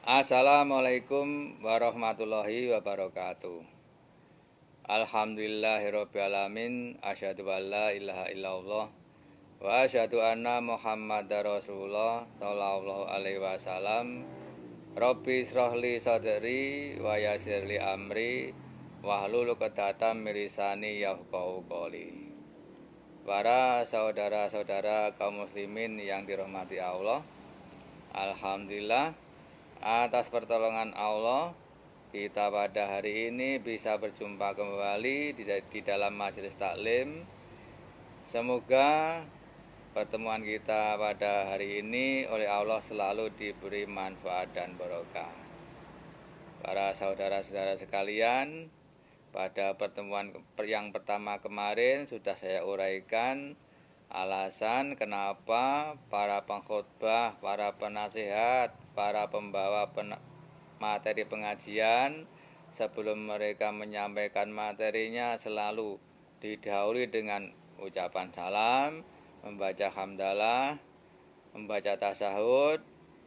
Assalamualaikum warahmatullahi wabarakatuh. Alhamdulillahirrabbilalamin. Asyhadu an la ilaha illallah wa asyhadu anna Muhammadar Rasulullah sallallahu alaihi wasallam. Rabbi shrahli sadri wa yassirli amri wahlul 'uqdatam min lisani yafqahu qouli. Para saudara-saudara kaum muslimin yang dirahmati Allah, alhamdulillah atas pertolongan Allah kita pada hari ini bisa berjumpa kembali di dalam majelis taklim. Semoga pertemuan kita pada hari ini oleh Allah selalu diberi manfaat dan barokah. Para saudara-saudara sekalian, pada pertemuan yang pertama kemarin sudah saya uraikan alasan kenapa para pengkhotbah, para penasihat, para pembawa materi pengajian sebelum mereka menyampaikan materinya selalu didahului dengan ucapan salam, membaca hamdalah, membaca tasyahud,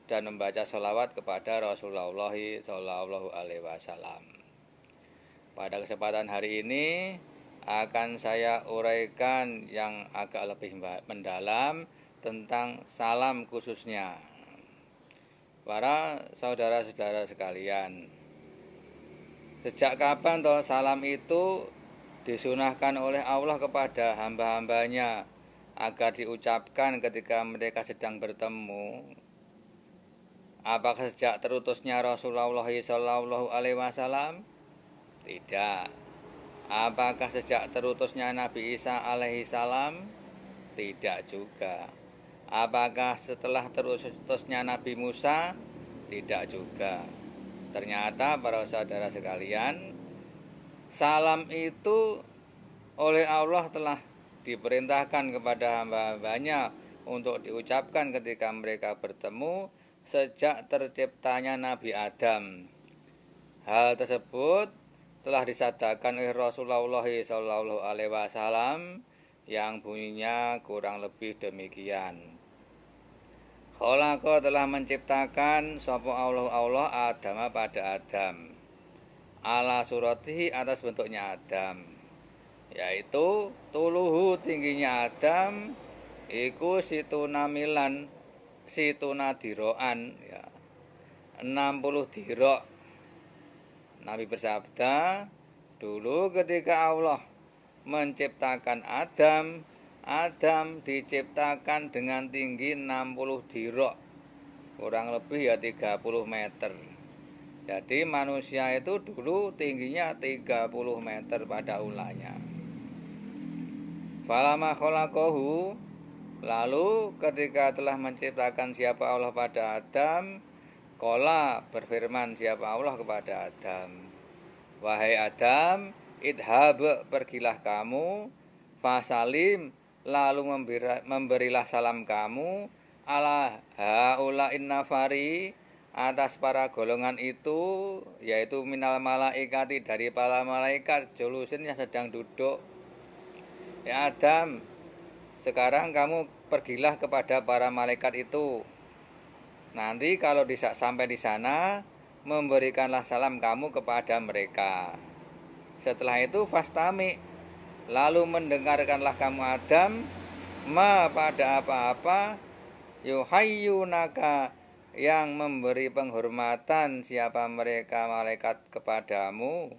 dan membaca sholawat kepada Rasulullah Shallallahu Alaihi Wasallam. Pada kesempatan hari ini akan saya uraikan yang agak lebih mendalam tentang salam khususnya. Para saudara-saudara sekalian, sejak kapan toh salam itu disunahkan oleh Allah kepada hamba-hambanya agar diucapkan ketika mereka sedang bertemu? Apakah sejak terutusnya Rasulullah Shallallahu Alaihi Wasallam? Tidak. Apakah sejak terutusnya Nabi Isa alaihi salam? Tidak juga. Apakah setelah terutusnya Nabi Musa? Tidak juga. Ternyata para saudara sekalian, salam itu oleh Allah telah diperintahkan kepada hamba-hambanya untuk diucapkan ketika mereka bertemu sejak terciptanya Nabi Adam. Hal tersebut telah disabdakan oleh Rasulullah Shallallahu Alaihi Wasallam yang bunyinya kurang lebih demikian. Khalaqa telah menciptakan sapa Allah Adam pada Adam ala suratihi atas bentuknya Adam, yaitu tuluhu tingginya Adam iku situna milan situna diroan ya, 60 dirok. Nabi bersabda, dulu ketika Allah menciptakan Adam diciptakan dengan tinggi 60 dirok, kurang lebih ya 30 meter. Jadi manusia itu dulu tingginya 30 meter pada ulanya. Falama khalaqahu, lalu ketika telah menciptakan siapa Allah pada Adam, Qala berfirman siapa Allah kepada Adam, wahai Adam, idhab pergilah kamu, fasalim lalu memberilah salam kamu, ala haula'in nafari atas para golongan itu, yaitu minal malaikati dari para malaikat julusin yang sedang duduk. Ya Adam, sekarang kamu pergilah kepada para malaikat itu. Nanti kalau sampai di sana, memberikanlah salam kamu kepada mereka. Setelah itu fastami, lalu mendengarkanlah kamu Adam, ma pada apa-apa, yuhayyunaka yang memberi penghormatan siapa mereka malaikat kepadamu.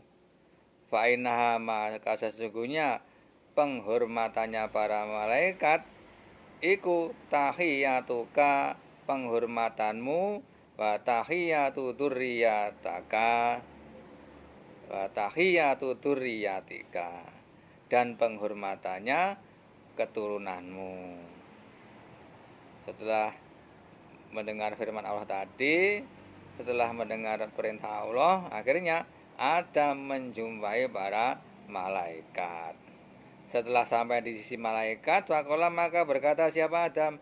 Fa'innaha maka sesungguhnya penghormatannya para malaikat iku tahiyatuka penghormatanmu, wa tahiyatu dzurriyyatika dan penghormatannya keturunanmu. Setelah mendengar firman Allah tadi, setelah mendengar perintah Allah, akhirnya Adam menjumpai para malaikat. Setelah sampai di sisi malaikat, faqala maka berkata siapa Adam,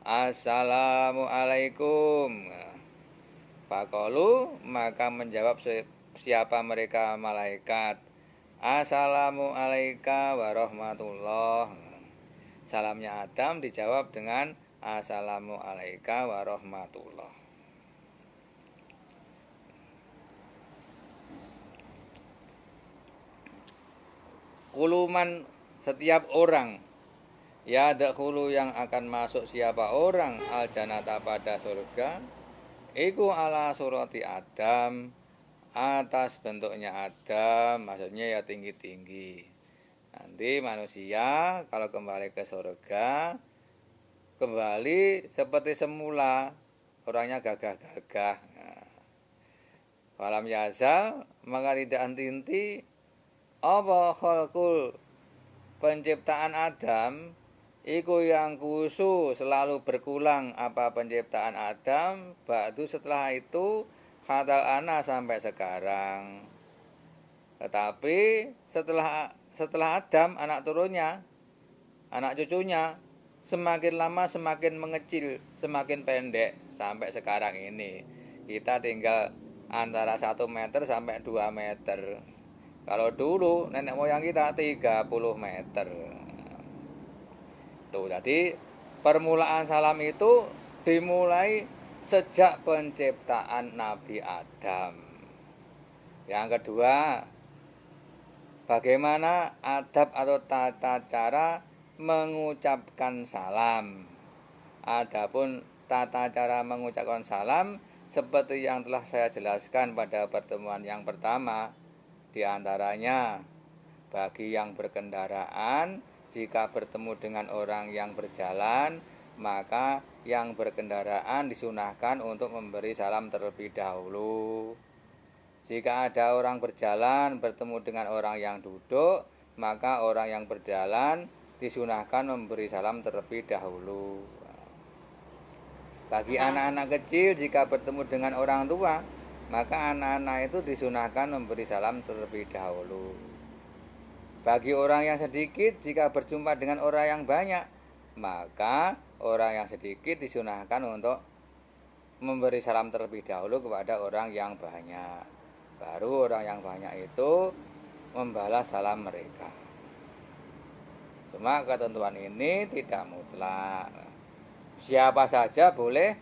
Assalamualaikum. Faqalu maka menjawab siapa mereka malaikat, Assalamualaikum warahmatullah. Salamnya Adam dijawab dengan Assalamualaikum warahmatullah. kuluman setiap orang, ya dakhulu yang akan masuk siapa orang al jannata pada surga, iku ala surati Adam, atas bentuknya Adam, maksudnya ya tinggi-tinggi. Nanti manusia kalau kembali ke surga, kembali seperti semula, orangnya gagah-gagah. Nah, falam yazal, maka tidak henti-henti apa khalqul penciptaan Adam, iku yang kusu selalu berkulang apa penciptaan Adam, ba'du setelah itu khatal ana sampai sekarang. Tetapi setelah Adam, anak turunnya, anak cucunya, semakin lama semakin mengecil, semakin pendek sampai sekarang ini. Kita tinggal antara 1 meter sampai 2 meter. Kalau dulu nenek moyang kita 30 meter. Tuh, jadi permulaan salam itu dimulai sejak penciptaan Nabi Adam. Yang kedua, bagaimana adab atau tata cara mengucapkan salam. Adapun tata cara mengucapkan salam seperti yang telah saya jelaskan pada pertemuan yang pertama, di antaranya bagi yang berkendaraan, jika bertemu dengan orang yang berjalan, maka yang berkendaraan disunahkan untuk memberi salam terlebih dahulu. Jika ada orang berjalan bertemu dengan orang yang duduk, maka orang yang berjalan disunahkan memberi salam terlebih dahulu. Bagi anak-anak kecil, jika bertemu dengan orang tua, maka anak-anak itu disunahkan memberi salam terlebih dahulu. Bagi orang yang sedikit, jika berjumpa dengan orang yang banyak, maka orang yang sedikit disunahkan untuk memberi salam terlebih dahulu kepada orang yang banyak. Baru orang yang banyak itu membalas salam mereka. Cuma ketentuan ini tidak mutlak. Siapa saja boleh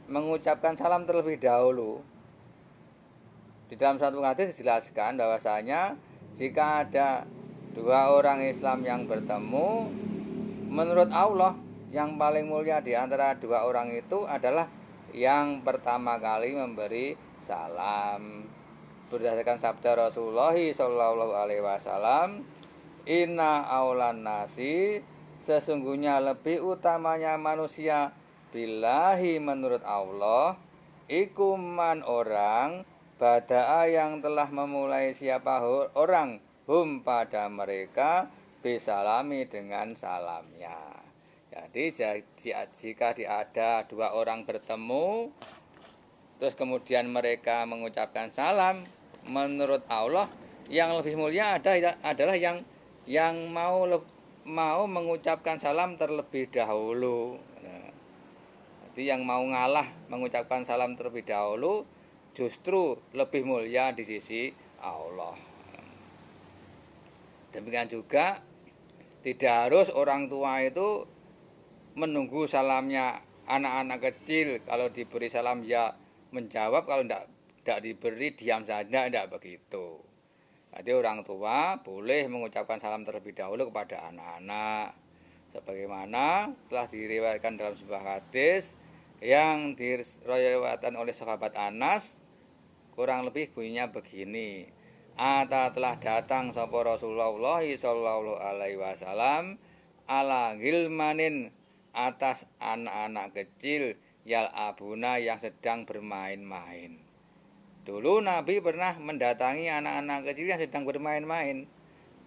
mengucapkan salam terlebih dahulu. Di dalam satu hadis dijelaskan bahwasanya jika ada 2 orang Islam yang bertemu, menurut Allah yang paling mulia di antara 2 orang itu adalah yang pertama kali memberi salam. Berdasarkan sabda Rasulullah Shallallahu Alaihi Wasallam, inna aulan nasi, sesungguhnya lebih utamanya manusia billahi menurut Allah, ikuman orang bada'a yang telah memulai siapa orang hum pada mereka bisalami dengan salamnya. Jadi jika ada 2 orang bertemu, terus kemudian mereka mengucapkan salam, menurut Allah yang lebih mulia adalah yang mau mengucapkan salam terlebih dahulu. Nah, jadi yang mau ngalah mengucapkan salam terlebih dahulu justru lebih mulia di sisi Allah. Demikian juga tidak harus orang tua itu menunggu salamnya anak-anak kecil. Kalau diberi salam ya menjawab, kalau tidak diberi diam saja, tidak begitu. Jadi orang tua boleh mengucapkan salam terlebih dahulu kepada anak-anak, sebagaimana telah diriwayatkan dalam sebuah hadis yang diriwayatkan oleh sahabat Anas, kurang lebih bunyinya begini: Ata telah datang sapa Rasulullah sallallahu alaihi wasallam ala gilmanin, atas anak-anak kecil, yal abuna yang sedang bermain-main. Dulu Nabi pernah mendatangi anak-anak kecil yang sedang bermain-main.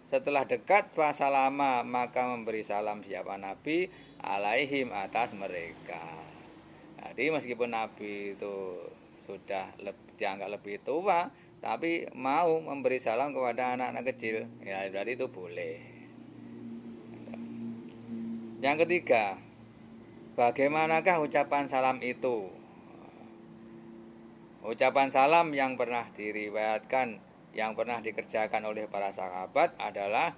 Setelah dekat fasalama, maka memberi salam siapa Nabi alaihim, atas mereka. Jadi meskipun Nabi itu sudah dianggap lebih tua, tapi mau memberi salam kepada anak-anak kecil, ya berarti itu boleh. Yang ketiga, bagaimanakah ucapan salam itu? Ucapan salam yang pernah diriwayatkan, yang pernah dikerjakan oleh para sahabat adalah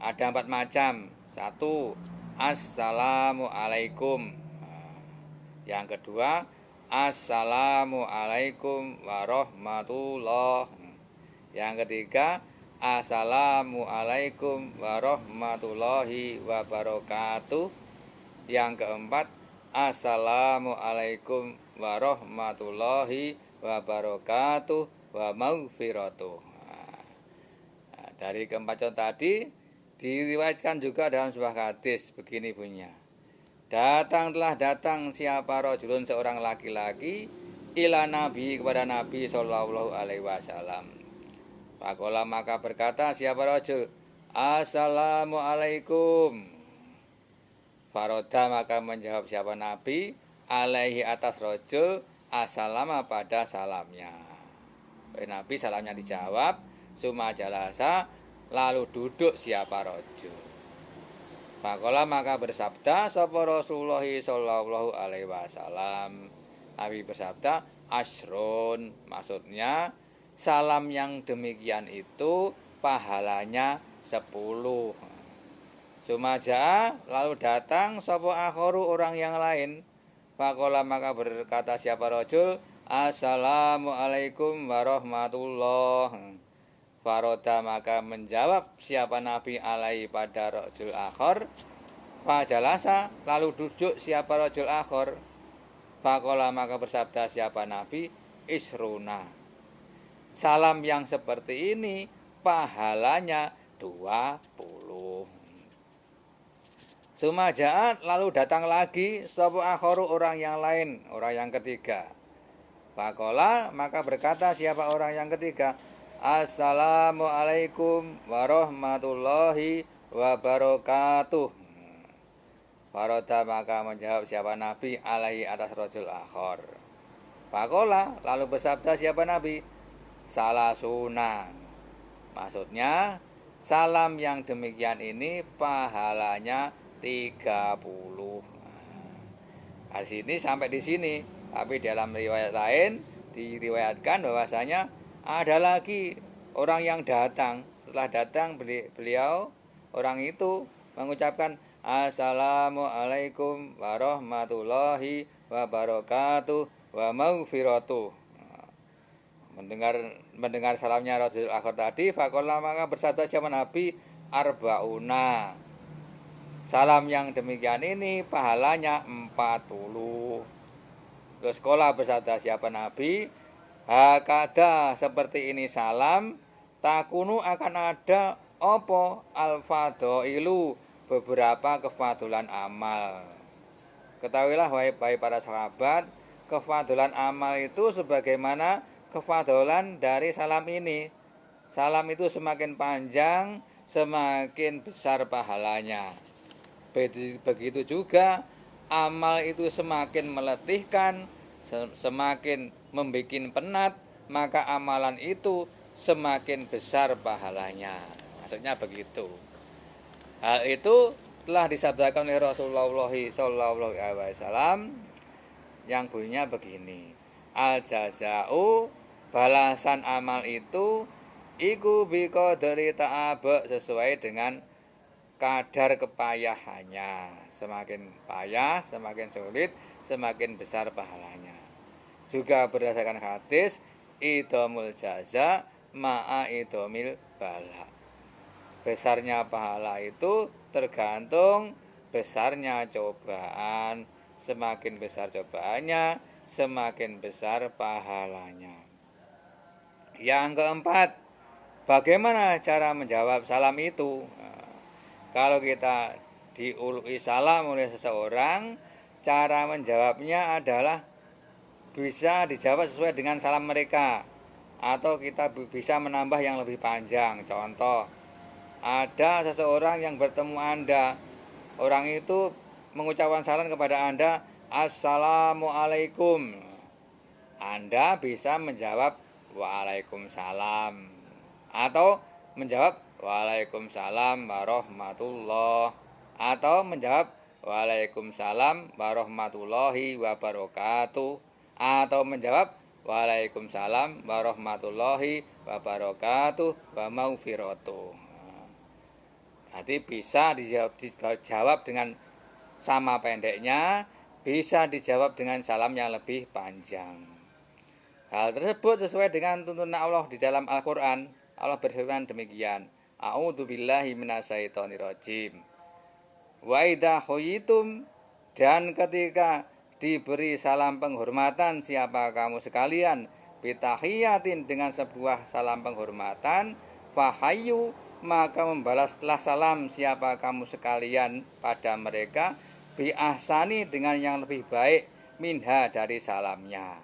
ada 4 macam. 1, Assalamualaikum. Yang kedua, Assalamualaikum warahmatullah. Yang ketiga, Assalamualaikum warahmatullahi wabarakatuh. Yang keempat, Assalamualaikum warahmatullahi wabarakatuh wa maghfiratuh. Dari keempat contoh tadi diriwayatkan juga dalam sebuah hadis begini bunyinya. Telah datang siapa rajulun seorang laki-laki ila nabi kepada Nabi sallallahu alaihi wasallam. Faqala maka berkata siapa rajul, Assalamualaikum. Faroda maka menjawab siapa Nabi alaihi atas rajul assalama pada salamnya. Nabi salamnya dijawab, summa jalasa lalu duduk siapa rajul. Faqala maka bersabda sapa Rasulullah sallallahu alaihi wasallam. Nabi bersabda asrun, maksudnya salam yang demikian itu pahalanya 10. Sumaja lalu datang sapa akharu orang yang lain. Faqala maka berkata siapa rajul, Assalamualaikum warahmatullah. Faroda maka menjawab siapa Nabi alaihi pada rajul akhar. Fajalasa lalu duduk siapa rajul akhar. Faqala maka bersabda siapa Nabi, isruna. Salam yang seperti ini pahalanya 20. Sumajaan lalu datang lagi sapa akharu orang yang lain, orang yang ketiga. Faqala maka berkata siapa orang yang ketiga, Assalamualaikum warahmatullahi wabarakatuh. Faroda maka menjawab siapa Nabi alaihi atas rajul akhar. Faqala lalu bersabda siapa Nabi, salasuna. Maksudnya salam yang demikian ini pahalanya 30. Di sini sampai di sini, tapi dalam riwayat lain diriwayatkan bahwasanya ada lagi orang yang datang. Setelah datang beliau orang itu mengucapkan Assalamualaikum warahmatullahi wabarakatuh wa maghfiratuh. Mendengar salamnya Rasul akhir tadi, faqala maka bersabda siapa Nabi arbauna. Salam yang demikian ini pahalanya 40. Terus sekolah bersabda siapa Nabi, hakada seperti ini salam, takunu akan ada opo al-fadailu beberapa kefadulan amal. Ketahuilah wahai para sahabat, kefadulan amal itu sebagaimana kefadulan dari salam ini. Salam itu semakin panjang, semakin besar pahalanya. Begitu juga amal itu semakin meletihkan, semakin membuat penat, maka amalan itu semakin besar pahalanya. Maksudnya begitu. Hal itu telah disabdakan oleh Rasulullah sallallahu alaihi wasallam yang bunyinya begini. Al jazau balasan amal itu iku biqadri ta'ab sesuai dengan kadar kepayahannya. Semakin payah, semakin sulit, semakin besar pahalanya. Juga berdasarkan hadis idomul jaza ma'a idomil bala. Besarnya pahala itu tergantung besarnya cobaan. Semakin besar cobaannya, semakin besar pahalanya. Yang keempat, bagaimana cara menjawab salam itu? Kalau kita diului salam oleh seseorang, cara menjawabnya adalah bisa dijawab sesuai dengan salam mereka, atau kita bisa menambah yang lebih panjang. Contoh, ada seseorang yang bertemu Anda, orang itu mengucapkan salam kepada Anda, Assalamualaikum. Anda bisa menjawab Waalaikumsalam, atau menjawab Waalaikumsalam warahmatullah, atau menjawab Waalaikumsalam warahmatullahi wabarakatuh, atau menjawab Waalaikumsalam warahmatullahi wabarakatuh wa maghfiratuh. Jadi bisa dijawab dengan sama pendeknya, bisa dijawab dengan salam yang lebih panjang. Hal tersebut sesuai dengan tuntunan Allah di dalam Al-Quran. Allah berfirman demikian. A'udzubillahi minasyaitonirrajim. Wa idza khuyitum, dan ketika diberi salam penghormatan siapa kamu sekalian, bitahiyatin, dengan sebuah salam penghormatan, fahayyu, maka membalaslah salam siapa kamu sekalian pada mereka, bi ahsani, dengan yang lebih baik, minha, dari salamnya.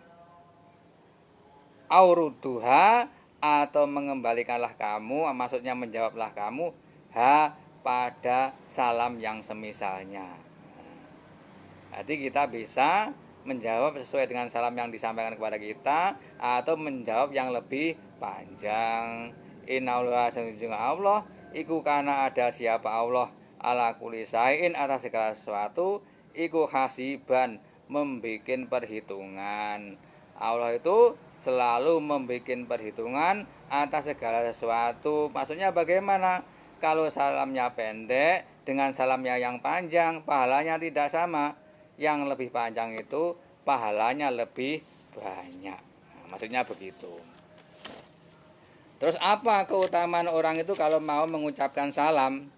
Auruduha, atau mengembalikanlah kamu, maksudnya menjawablah kamu, ha, pada salam yang semisalnya. Jadi kita bisa menjawab sesuai dengan salam yang disampaikan kepada kita, atau menjawab yang lebih panjang. Innallaha, sesungguhnya Allah, iku kana ada siapa Allah, ala kulli syai'in, atas segala sesuatu, iku hasiban, membikin perhitungan. Allah itu selalu membikin perhitungan atas segala sesuatu. Maksudnya bagaimana? Kalau salamnya pendek dengan salamnya yang panjang, pahalanya tidak sama. Yang lebih panjang itu pahalanya lebih banyak. Nah, maksudnya begitu. Terus apa keutamaan orang itu kalau mau mengucapkan salam?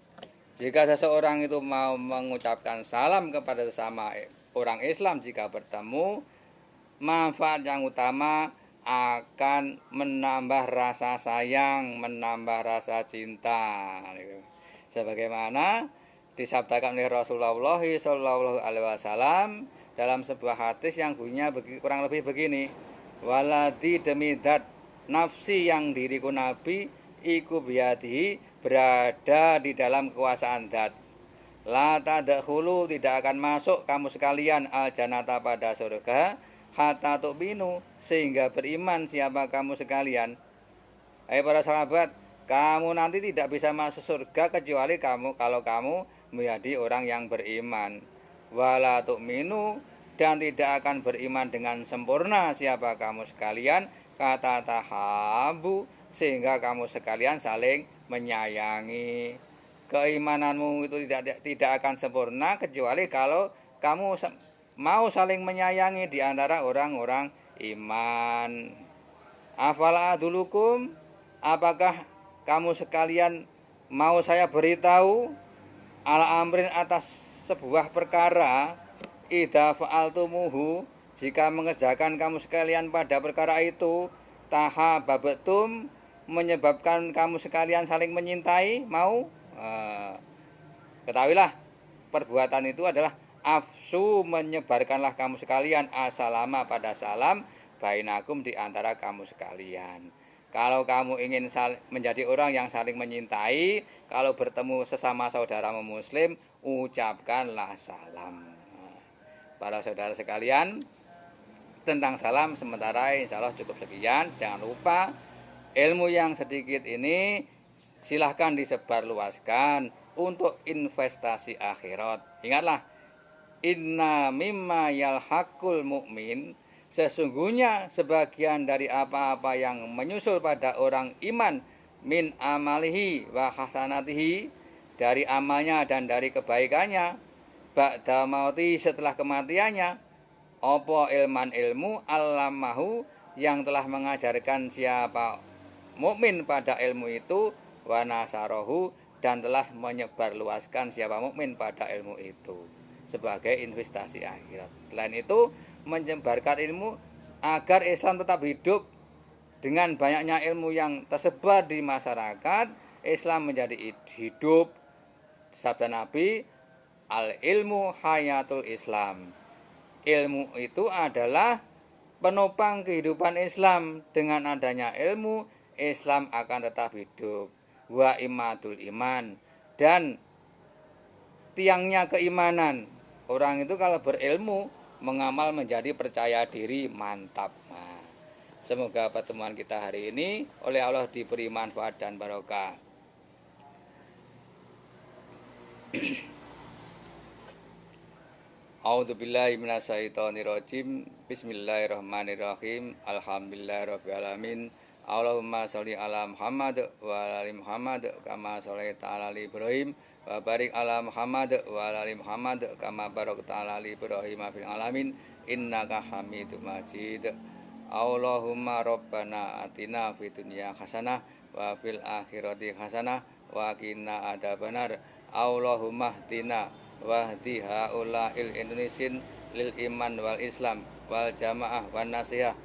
Jika seseorang itu mau mengucapkan salam kepada sesama orang Islam jika bertemu, manfaat yang utama akan menambah rasa sayang, menambah rasa cinta. Sebagaimana disabdakan oleh Rasulullah Shallallahu Alaihi Wasallam dalam sebuah hadis yang bunyinya kurang lebih begini: waladi demi dat nafsi, yang diriku Nabi, iku biadihi, berada di dalam kekuasaan dat. La tadkhulu, tidak akan masuk kamu sekalian al jannata, pada surga, hatta tu'minu, sehingga beriman siapa kamu sekalian. Hai para sahabat, kamu nanti tidak bisa masuk surga kecuali kalau kamu menjadi orang yang beriman. Wala tu'minu, dan tidak akan beriman dengan sempurna siapa kamu sekalian, kata tahabu, sehingga kamu sekalian saling menyayangi. Keimananmu itu tidak akan sempurna kecuali kalau kamu mau saling menyayangi di antara orang-orang iman. Afala adulukum, apakah kamu sekalian mau saya beritahu, ala amrin, atas sebuah perkara, idza fa'altumuhu, jika mengerjakan kamu sekalian pada perkara itu, tahabbtum, menyebabkan kamu sekalian saling menyintai, mau? Ketahuilah, perbuatan itu adalah afsu, menyebarkanlah kamu sekalian asalama, pada salam, bainakum, di antara kamu sekalian. Kalau kamu ingin menjadi orang yang saling menyintai, kalau bertemu sesama saudaramu muslim, ucapkanlah salam. Para saudara sekalian, tentang salam sementara insya Allah cukup sekian. Jangan lupa ilmu yang sedikit ini silahkan disebarluaskan untuk investasi akhirat. Ingatlah, inna mimma yalhaqul mu'min, sesungguhnya sebagian dari apa-apa yang menyusul pada orang iman, min amalihi wa hasanatihi, dari amalnya dan dari kebaikannya, ba'da mauti, setelah kematiannya, opo ilman, ilmu, allamahu, yang telah mengajarkan siapa mukmin pada ilmu itu, wa nasarohu, dan telah menyebarluaskan siapa mukmin pada ilmu itu, sebagai investasi akhirat. Selain itu, menyebarkan ilmu agar Islam tetap hidup. Dengan banyaknya ilmu yang tersebar di masyarakat, Islam menjadi hidup. Sabda Nabi, al ilmu hayatul Islam, ilmu itu adalah penopang kehidupan Islam. Dengan adanya ilmu, Islam akan tetap hidup. Wa imatul iman, dan tiangnya keimanan. Orang itu kalau berilmu, mengamal menjadi percaya diri, mantap. Nah, semoga pertemuan kita hari ini oleh Allah diberi manfaat dan barokah. A'udzubillahi minasyaitonirrajim. Bismillahirrahmanirrahim. Alhamdulillahirabbil alamin. Allahumma sholli ala Muhammad wa ala ali Muhammad kama sholaita ala Ibrahim wa barik ala Muhammad wa ala ali Muhammad kama barakta ala Ibrahim fil alamin innaka Hamidum Majid. Allahumma rabbana atina fid dunya hasanah wa wa fil akhirati hasanah wa qina adzabannar. Allahumma hdina wahdi haula'il Indonesian lil iman wal Islam wal jamaah wan nasihah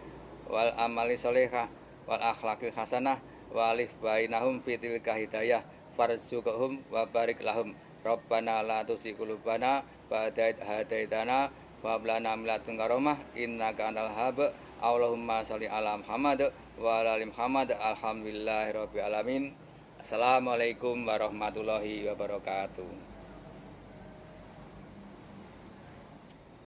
wal amali sholihah wal akhlaqil hasanah wa alif bainahum fitil hidayah farzuqhum wa barik lahum. Rabbana la tuzigh qulubana ba'da idh hadaitana wa hab lana min ladunka rahmah innaka antal wahhab. Allahumma sholli ala Muhammad wa ala ali Muhammad. Alhamdulillahirabbil alamin. Assalamualaikum warahmatullahi wabarakatuh.